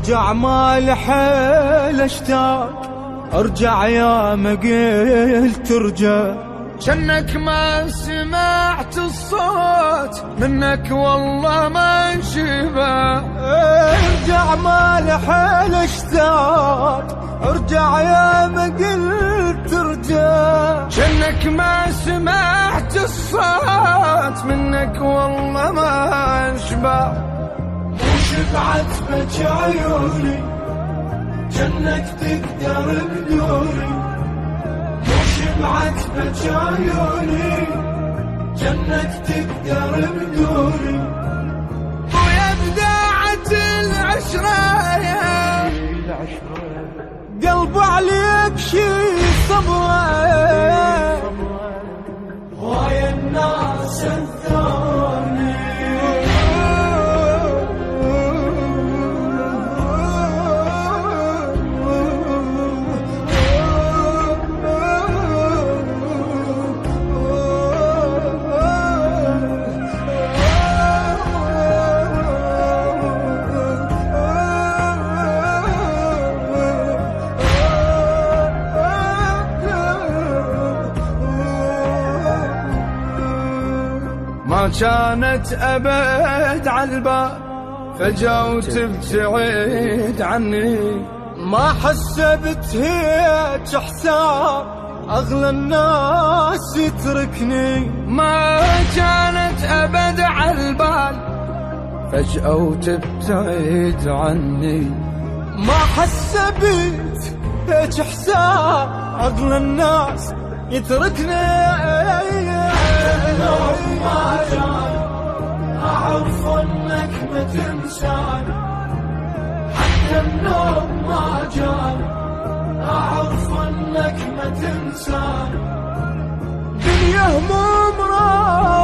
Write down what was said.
ارجع ما لحيل اشتاق، ارجع يا ما قلت ارجع، جنك ما سمعت الصوت منك والله ما انشبع. ارجع ما لحيل اشتاق، ارجع يا ما قلت ارجع، جنك ما سمعت الصوت منك والله ما انشبع. وشبعت بك عيوني جنك تقدر بدوني، وشبعت بك عيوني جنك تقدر بدوني، ويا بداعة العشرة قلب عليك شي صبره، هواي الناس الثاني ما كانت أبد عالبال، فجأة وتبتعد عني. ما حسبت هيك حساب أغلى الناس يتركني. ما كانت أبد عالبال، فجأة وتبتعد عني. ما حسبت هيك حساب أغلى الناس يتركني. النوم ما جاني أعرف أنك ما تنساني، حتى النوم ما جاني أعرف أنك ما تنساني. دنيا هموم راح